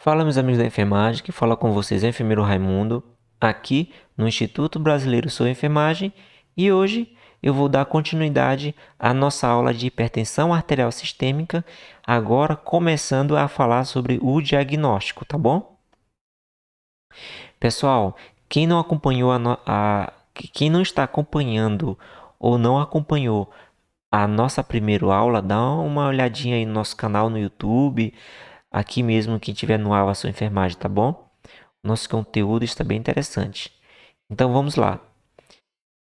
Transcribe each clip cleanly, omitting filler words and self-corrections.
Fala, meus amigos da enfermagem, que fala com vocês é o enfermeiro Raimundo, aqui no Instituto Brasileiro Sou Enfermagem, e hoje eu vou dar continuidade à nossa aula de hipertensão arterial sistêmica, agora começando a falar sobre o diagnóstico, tá bom? Pessoal, quem não acompanhou quem não está acompanhando ou não acompanhou a nossa primeira aula, dá uma olhadinha aí no nosso canal no YouTube, aqui mesmo quem tiver no Aula Sua Enfermagem, tá bom? Nosso conteúdo está bem interessante. Então vamos lá.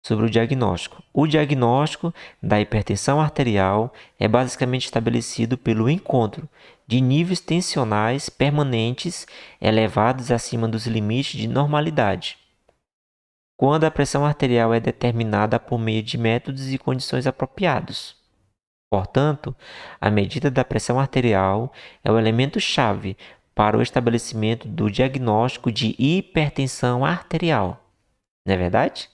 Sobre o diagnóstico. O diagnóstico da hipertensão arterial é basicamente estabelecido pelo encontro de níveis tensionais permanentes elevados acima dos limites de normalidade, quando a pressão arterial é determinada por meio de métodos e condições apropriados. Portanto, a medida da pressão arterial é o elemento-chave para o estabelecimento do diagnóstico de hipertensão arterial. Não é verdade?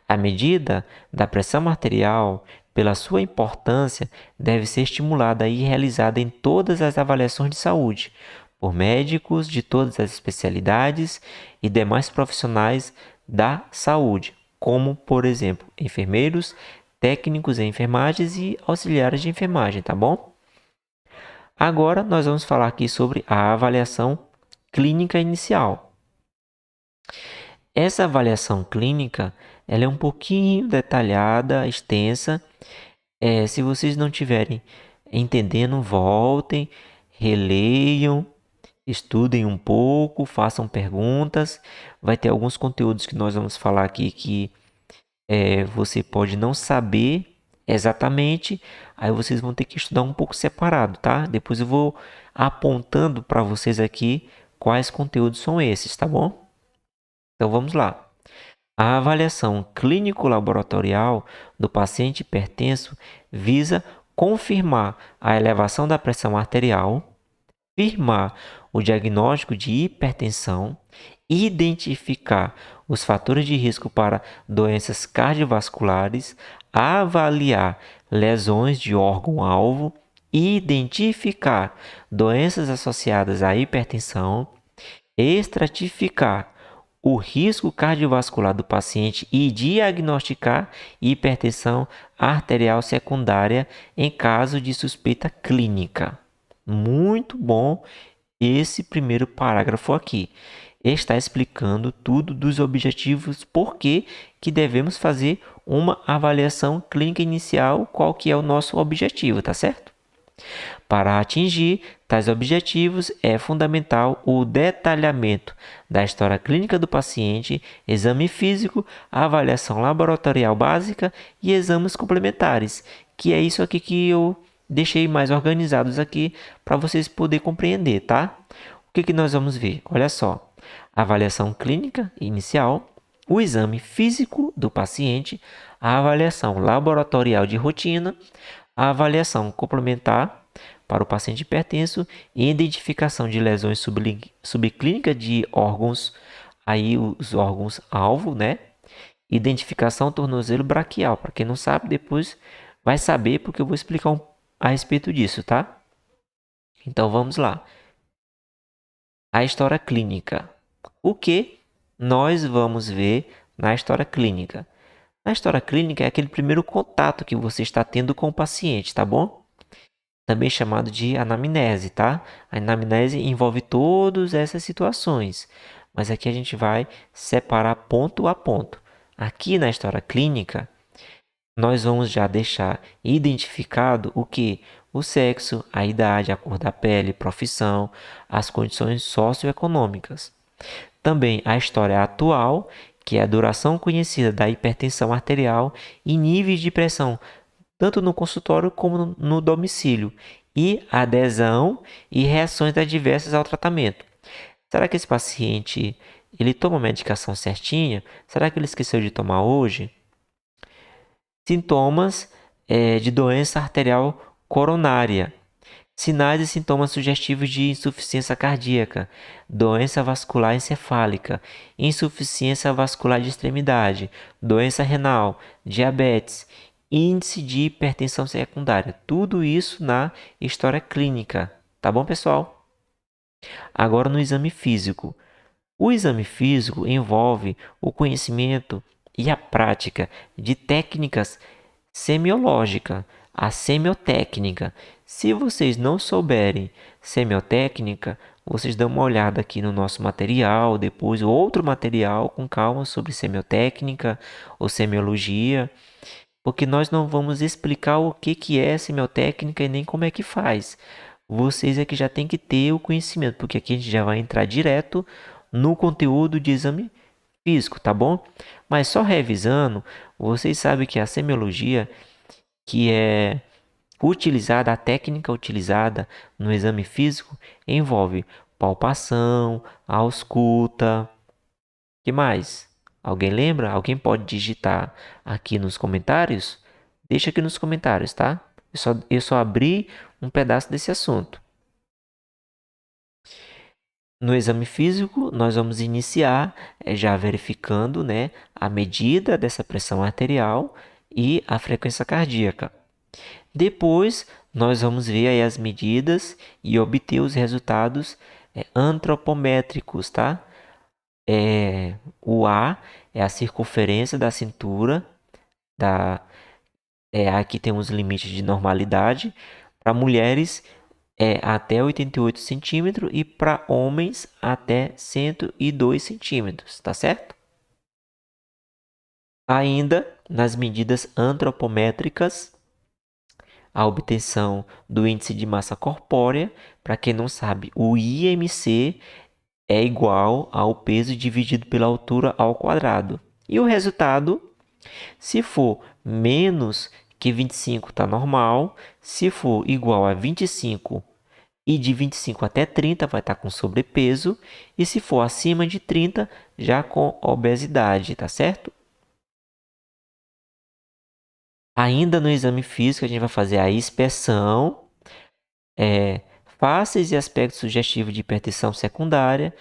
A medida da pressão arterial, pela sua importância, deve ser estimulada e realizada em todas as avaliações de saúde, por médicos de todas as especialidades e demais profissionais da saúde, como, por exemplo, enfermeiros, técnicos em enfermagens e auxiliares de enfermagem, tá bom? Agora nós vamos falar aqui sobre a avaliação clínica inicial. Essa avaliação clínica, ela é um pouquinho detalhada, extensa. Se vocês não tiverem entendendo, voltem, releiam, estudem um pouco, façam perguntas. Vai ter alguns conteúdos que nós vamos falar aqui que você pode não saber exatamente, aí vocês vão ter que estudar um pouco separado, tá? Depois eu vou apontando para vocês aqui quais conteúdos são esses, tá bom? Então vamos lá. A avaliação clínico-laboratorial do paciente hipertenso visa confirmar a elevação da pressão arterial, firmar o diagnóstico de hipertensão, identificar os fatores de risco para doenças cardiovasculares, avaliar lesões de órgão-alvo, identificar doenças associadas à hipertensão, estratificar o risco cardiovascular do paciente e diagnosticar hipertensão arterial secundária em caso de suspeita clínica. Muito bom esse primeiro parágrafo aqui. Está explicando tudo dos objetivos, por que devemos fazer uma avaliação clínica inicial, qual que é o nosso objetivo, tá certo? Para atingir tais objetivos, é fundamental o detalhamento da história clínica do paciente, exame físico, avaliação laboratorial básica e exames complementares, que é isso aqui que eu deixei mais organizados aqui para vocês poderem compreender, tá? O que nós vamos ver? Olha só, avaliação clínica inicial, o exame físico do paciente, a avaliação laboratorial de rotina, a avaliação complementar para o paciente hipertenso e identificação de lesões subclínicas de órgãos, aí os órgãos-alvo, né? Identificação tornozelo braquial. Para quem não sabe, depois vai saber porque eu vou explicar a respeito disso, tá? Então vamos lá. A história clínica. O que nós vamos ver na história clínica? Na história clínica é aquele primeiro contato que você está tendo com o paciente, tá bom? Também chamado de anamnese, tá? A anamnese envolve todas essas situações, mas aqui a gente vai separar ponto a ponto. Aqui na história clínica, nós vamos já deixar identificado o que? O sexo, a idade, a cor da pele, profissão, as condições socioeconômicas. Também a história atual, que é a duração conhecida da hipertensão arterial e níveis de pressão, tanto no consultório como no domicílio, e adesão e reações adversas ao tratamento. Será que esse paciente ele toma a medicação certinha? Será que ele esqueceu de tomar hoje? Sintomas de doença arterial coronária. Sinais e sintomas sugestivos de insuficiência cardíaca, doença vascular encefálica, insuficiência vascular de extremidade, doença renal, diabetes, índice de hipertensão secundária. Tudo isso na história clínica. Tá bom, pessoal? Agora no exame físico. O exame físico envolve o conhecimento e a prática de técnicas semiológica, a semiotécnica. Se vocês não souberem semiotécnica, vocês dão uma olhada aqui no nosso material, depois outro material com calma sobre semiotécnica ou semiologia, porque nós não vamos explicar o que é semiotécnica e nem como é que faz. Vocês é que já tem que ter o conhecimento, porque aqui a gente já vai entrar direto no conteúdo de exame físico, tá bom? Mas só revisando, vocês sabem que a semiologia, que é utilizada, a técnica utilizada no exame físico, envolve palpação, ausculta, que mais? Alguém lembra? Alguém pode digitar aqui nos comentários? Deixa aqui nos comentários, tá? Eu só abri um pedaço desse assunto. No exame físico, nós vamos iniciar já verificando, né, a medida dessa pressão arterial e a frequência cardíaca. Depois, nós vamos ver aí as medidas e obter os resultados antropométricos, tá? O A é a circunferência da cintura, aqui tem os limites de normalidade. Para mulheres, até 88 centímetros e para homens até 102 centímetros, tá certo? Ainda nas medidas antropométricas, a obtenção do índice de massa corpórea, para quem não sabe, o IMC é igual ao peso dividido pela altura ao quadrado. E o resultado, se for menos que 25 está normal, se for igual a 25 e de 25 até 30 vai estar com sobrepeso, e se for acima de 30, já com obesidade, tá certo? Ainda no exame físico, a gente vai fazer a inspeção, faces e aspectos sugestivos de hipertensão secundária,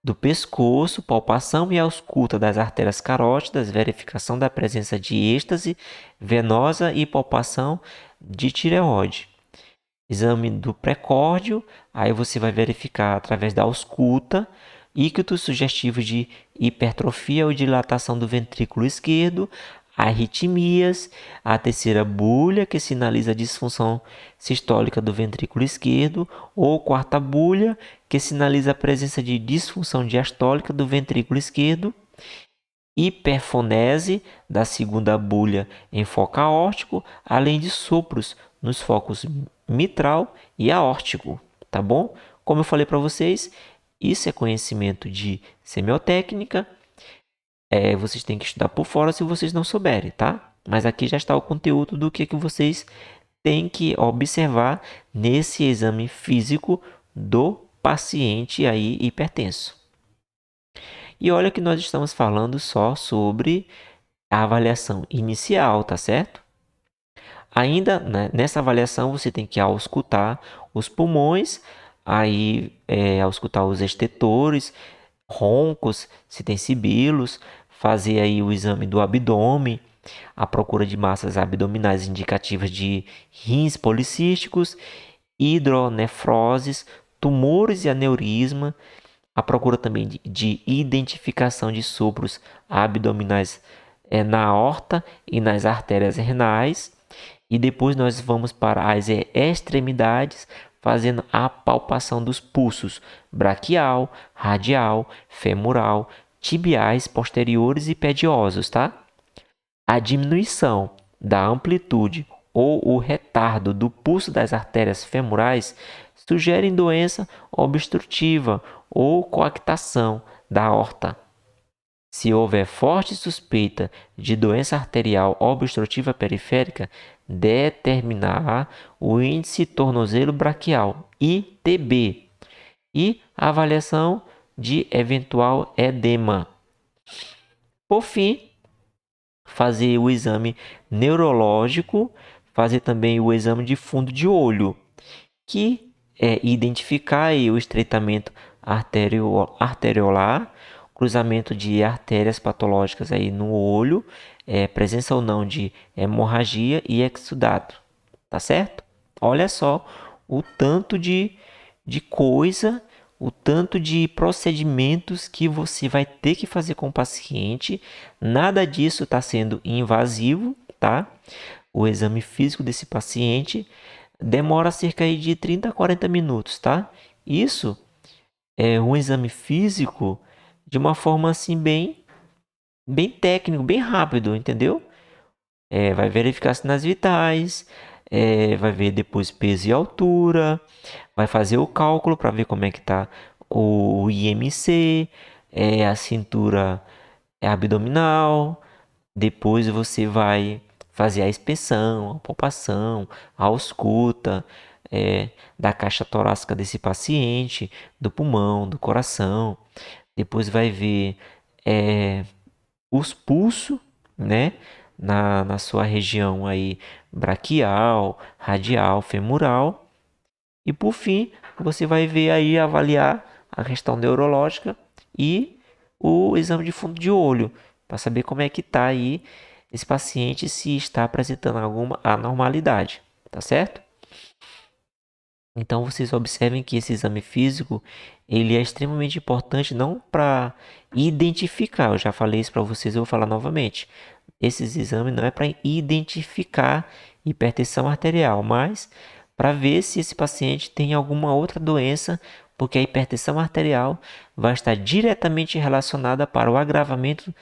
do pescoço, palpação e ausculta das artérias carótidas, verificação da presença de êxtase venosa e palpação de tireoide. Exame do precórdio, aí você vai verificar através da ausculta íquitos sugestivos de hipertrofia ou dilatação do ventrículo esquerdo, arritmias, a terceira bulha, que sinaliza a disfunção sistólica do ventrículo esquerdo, ou quarta bulha, que sinaliza a presença de disfunção diastólica do ventrículo esquerdo, hiperfonese da segunda bulha em foco aórtico, além de sopros nos focos mitral e aórtico, tá bom? Como eu falei para vocês, isso é conhecimento de semiotécnica. Vocês têm que estudar por fora se vocês não souberem, tá? Mas aqui já está o conteúdo do que vocês têm que observar nesse exame físico do paciente aí hipertenso. E olha que nós estamos falando só sobre a avaliação inicial, tá certo? Ainda, né, nessa avaliação você tem que auscultar os pulmões, aí auscultar os estetores, roncos, se tem sibilos, fazer aí o exame do abdômen, a procura de massas abdominais indicativas de rins policísticos, hidronefroses, tumores e aneurisma, a procura também de identificação de sopros abdominais na aorta e nas artérias renais. E depois nós vamos para as extremidades, fazendo a palpação dos pulsos braquial, radial, femoral, tibiais, posteriores e pediosos, tá? A diminuição da amplitude ou o retardo do pulso das artérias femorais sugerem doença obstrutiva ou coactação da aorta. Se houver forte suspeita de doença arterial obstrutiva periférica, determinar o índice tornozelo braquial, ITB, e avaliação de eventual edema. Por fim, fazer o exame neurológico, fazer também o exame de fundo de olho, que é identificar o estreitamento arteriolar, cruzamento de artérias patológicas aí no olho, presença ou não de hemorragia e exudato, tá certo? Olha só o tanto de coisa, o tanto de procedimentos que você vai ter que fazer com o paciente. Nada disso está sendo invasivo, tá? O exame físico desse paciente demora cerca de 30 a 40 minutos, tá? Isso é um exame físico de uma forma assim bem técnico, bem rápido, entendeu? Vai verificar sinais vitais, vai ver depois peso e altura, vai fazer o cálculo para ver como é que tá o IMC, a cintura abdominal. Depois você vai fazer a inspeção, a palpação, a ausculta da caixa torácica desse paciente, do pulmão, do coração. Depois vai ver os pulsos, né? Na sua região aí braquial, radial, femoral. E por fim, você vai ver aí avaliar a questão neurológica e o exame de fundo de olho, para saber como é que está aí esse paciente, se está apresentando alguma anormalidade, tá certo? Então vocês observem que esse exame físico, ele é extremamente importante não para identificar, eu já falei isso para vocês, eu vou falar novamente. Esses exames não é para identificar hipertensão arterial, mas para ver se esse paciente tem alguma outra doença, porque a hipertensão arterial vai estar diretamente relacionada para o agravamento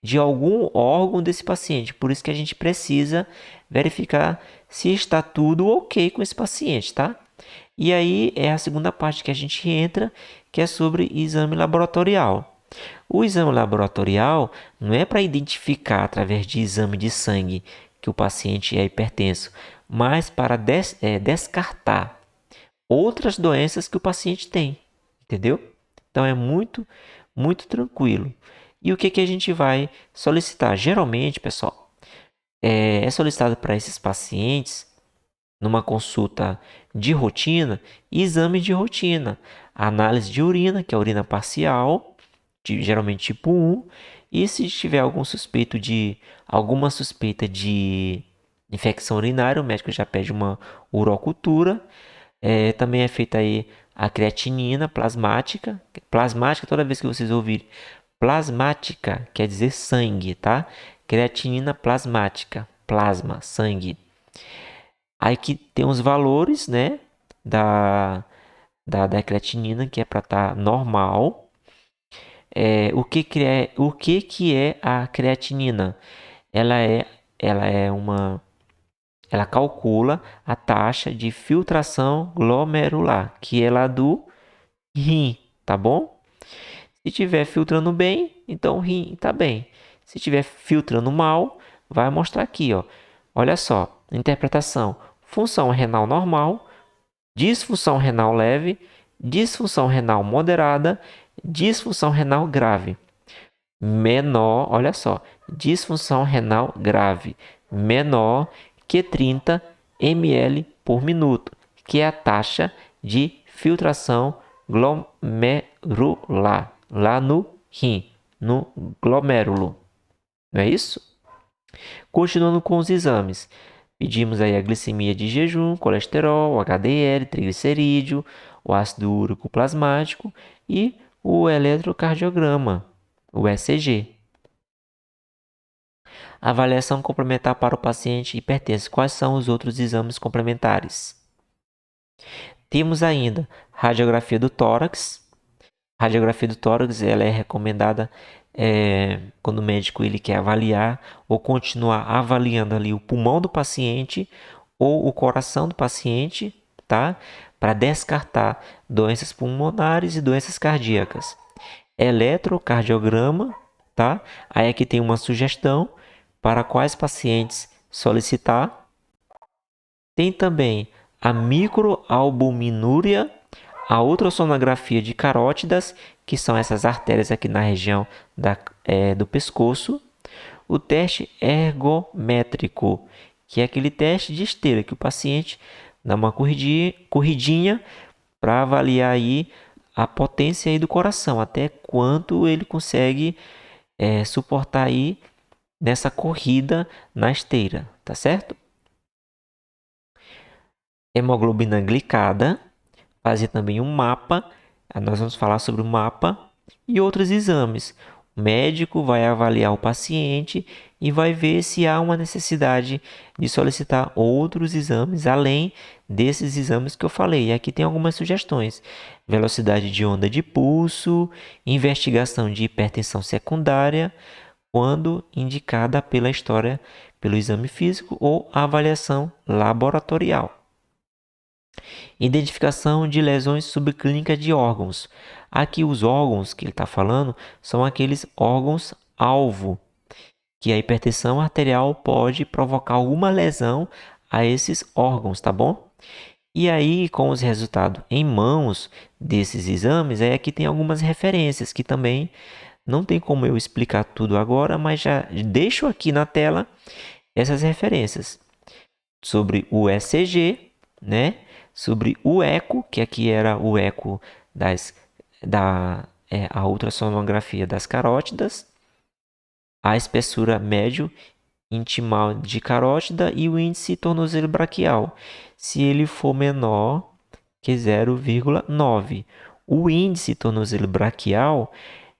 de algum órgão desse paciente. Por isso que a gente precisa verificar se está tudo ok com esse paciente, tá? E aí é a segunda parte que a gente entra, que é sobre exame laboratorial. O exame laboratorial não é para identificar através de exame de sangue que o paciente é hipertenso, mas para descartar outras doenças que o paciente tem, entendeu? Então é muito tranquilo. E o que que a gente vai solicitar? Geralmente, pessoal, é solicitado para esses pacientes numa consulta de rotina, exame de rotina, análise de urina, que é a urina parcial, geralmente tipo 1, e se tiver alguma suspeita de infecção urinária, o médico já pede uma urocultura. Também é feita aí a creatinina plasmática. Plasmática, toda vez que vocês ouvirem plasmática, quer dizer sangue, tá? Creatinina plasmática, plasma, sangue. Aí que tem os valores, né, da creatinina, que é para estar normal. O que que é a creatinina? Ela é, ela é uma, ela calcula a taxa de filtração glomerular, que é lá do rim, tá bom? Se estiver filtrando bem, então o rim está bem. Se estiver filtrando mal, vai mostrar aqui, ó. Olha só, interpretação: função renal normal, disfunção renal leve, disfunção renal moderada, disfunção renal grave. Menor, olha só, disfunção renal grave, menor que 30 ml por minuto, que é a taxa de filtração glomerular, lá no rim, no glomérulo. Não é isso? Continuando com os exames. Pedimos aí a glicemia de jejum, colesterol, o HDL, triglicerídeo, o ácido úrico plasmático e o eletrocardiograma, o ECG. Avaliação complementar para o paciente hipertenso. Quais são os outros exames complementares? Temos ainda radiografia do tórax. Radiografia do tórax, ela é recomendada quando o médico ele quer avaliar ou continuar avaliando ali o pulmão do paciente ou o coração do paciente, tá? Para descartar doenças pulmonares e doenças cardíacas. Eletrocardiograma, tá? Aí aqui tem uma sugestão para quais pacientes solicitar. Tem também a microalbuminúria, a ultrassonografia de carótidas, que são essas artérias aqui na região do pescoço. O teste ergométrico, que é aquele teste de esteira que o paciente dá uma corridinha para avaliar aí a potência aí do coração, até quanto ele consegue suportar aí nessa corrida na esteira, tá certo? Hemoglobina glicada, fazer também um mapa Nós vamos falar sobre o mapa e outros exames. O médico vai avaliar o paciente e vai ver se há uma necessidade de solicitar outros exames além desses exames que eu falei. E aqui tem algumas sugestões: velocidade de onda de pulso, investigação de hipertensão secundária, quando indicada pela história, pelo exame físico ou avaliação laboratorial. Identificação de lesões subclínicas de órgãos. Aqui os órgãos que ele está falando são aqueles órgãos-alvo, que a hipertensão arterial pode provocar alguma lesão a esses órgãos, tá bom? E aí, com os resultados em mãos desses exames, aqui tem algumas referências que também não tem como eu explicar tudo agora, mas já deixo aqui na tela essas referências sobre o ECG, né? Sobre o eco, que aqui era o eco a ultrassonografia das carótidas, a espessura médio intimal de carótida e o índice tornozelo braquial, se ele for menor que 0,9. O índice tornozelo braquial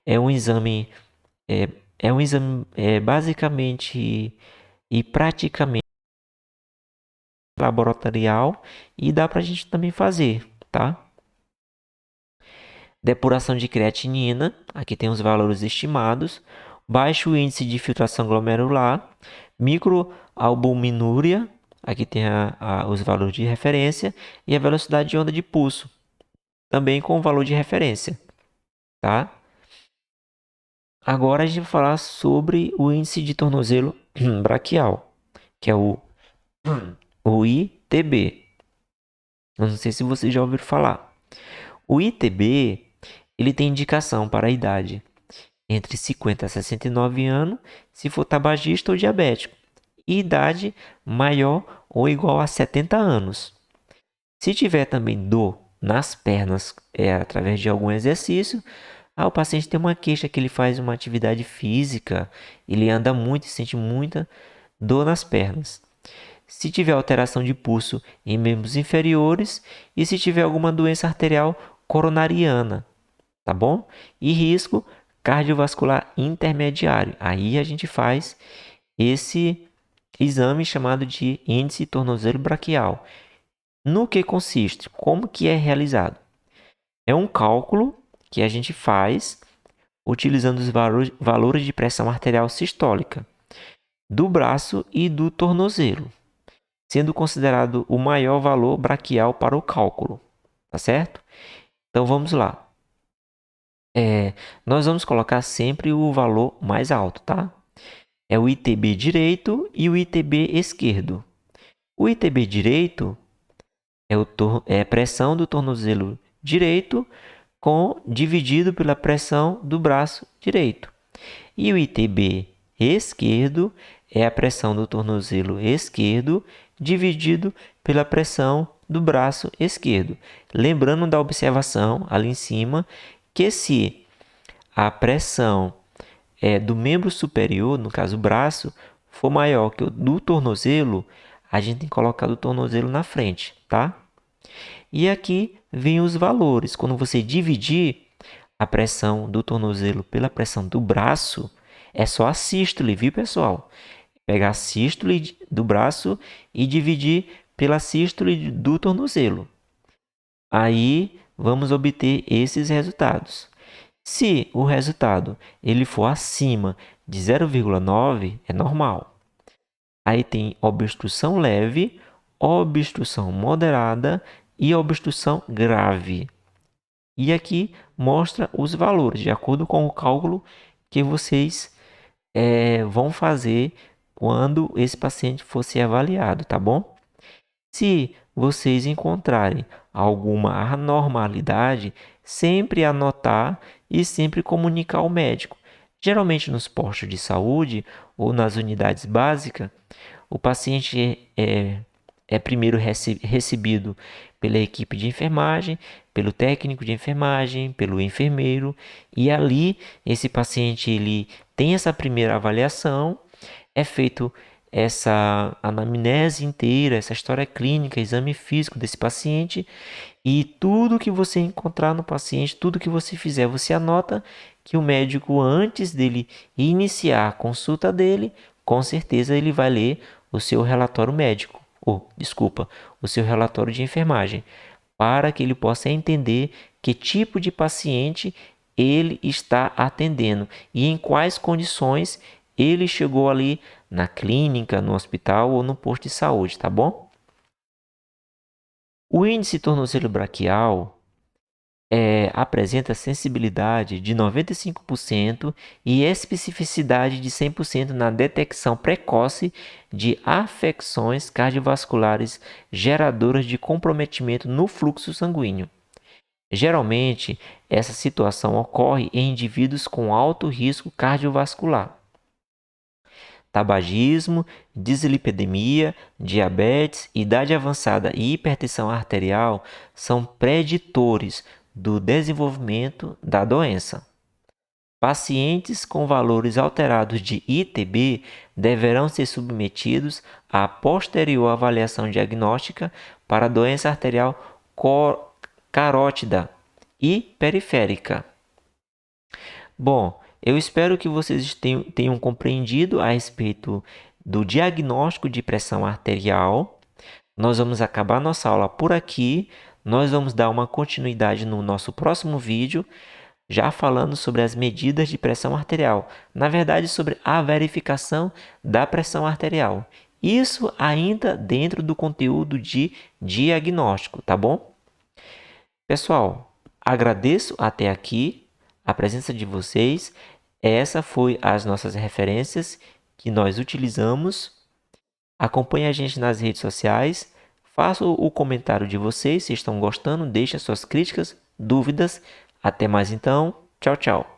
é um exame, basicamente e praticamente laboratorial e dá para a gente também fazer, tá? Depuração de creatinina, aqui tem os valores estimados, baixo índice de filtração glomerular, microalbuminúria, aqui tem os valores de referência, e a velocidade de onda de pulso, também com o valor de referência, tá? Agora a gente vai falar sobre o índice de tornozelo braquial, que é o ITB. Eu não sei se vocês já ouviram falar. O ITB, ele tem indicação para a idade entre 50 a 69 anos, se for tabagista ou diabético, e idade maior ou igual a 70 anos. Se tiver também dor nas pernas através de algum exercício, o paciente tem uma queixa que ele faz uma atividade física, ele anda muito e sente muita dor nas pernas. Se tiver alteração de pulso em membros inferiores e se tiver alguma doença arterial coronariana, tá bom? E risco cardiovascular intermediário. Aí a gente faz esse exame chamado de índice tornozelo braquial. No que consiste? Como que é realizado? É um cálculo que a gente faz utilizando os valores de pressão arterial sistólica do braço e do tornozelo, sendo considerado o maior valor braquial para o cálculo, tá certo? Então vamos lá. Nós vamos colocar sempre o valor mais alto, tá? É o ITB direito e o ITB esquerdo. O ITB direito é a pressão do tornozelo direito dividido pela pressão do braço direito. E o ITB esquerdo é a pressão do tornozelo esquerdo dividido pela pressão do braço esquerdo. Lembrando da observação ali em cima, que se a pressão do membro superior, no caso o braço, for maior que o do tornozelo, a gente tem que colocar o tornozelo na frente, tá? E aqui vem os valores. Quando você dividir a pressão do tornozelo pela pressão do braço, é só a sístole, viu, pessoal? Pegar a sístole do braço e dividir pela sístole do tornozelo. Aí vamos obter esses resultados. Se o resultado ele for acima de 0,9, é normal. Aí tem obstrução leve, obstrução moderada e obstrução grave. E aqui mostra os valores, de acordo com o cálculo que vocês vão fazer quando esse paciente for ser avaliado, tá bom? Se vocês encontrarem alguma anormalidade, sempre anotar e sempre comunicar ao médico. Geralmente nos postos de saúde ou nas unidades básicas, o paciente é primeiro recebido pela equipe de enfermagem, pelo técnico de enfermagem, pelo enfermeiro, e ali esse paciente ele tem essa primeira avaliação, é feito essa anamnese inteira, essa história clínica, exame físico desse paciente e tudo que você encontrar no paciente, tudo que você fizer, você anota que o médico, antes dele iniciar a consulta dele, com certeza ele vai ler o seu relatório médico, ou, desculpa, o seu relatório de enfermagem, para que ele possa entender que tipo de paciente ele está atendendo e em quais condições ele chegou ali na clínica, no hospital ou no posto de saúde, tá bom? O índice tornozelo braquial apresenta sensibilidade de 95% e especificidade de 100% na detecção precoce de afecções cardiovasculares geradoras de comprometimento no fluxo sanguíneo. Geralmente, essa situação ocorre em indivíduos com alto risco cardiovascular. Tabagismo, dislipidemia, diabetes, idade avançada e hipertensão arterial são preditores do desenvolvimento da doença. Pacientes com valores alterados de ITB deverão ser submetidos à posterior avaliação diagnóstica para doença arterial carótida e periférica. Bom, eu espero que vocês tenham compreendido a respeito do diagnóstico de pressão arterial. Nós vamos acabar nossa aula por aqui. Nós vamos dar uma continuidade no nosso próximo vídeo, já falando sobre as medidas de pressão arterial. Na verdade, sobre a verificação da pressão arterial. Isso ainda dentro do conteúdo de diagnóstico, tá bom? Pessoal, agradeço até aqui a presença de vocês. Essa foi as nossas referências que nós utilizamos. Acompanhe a gente nas redes sociais. Faça o comentário de vocês se estão gostando. Deixe as suas críticas, dúvidas. Até mais então. Tchau, tchau.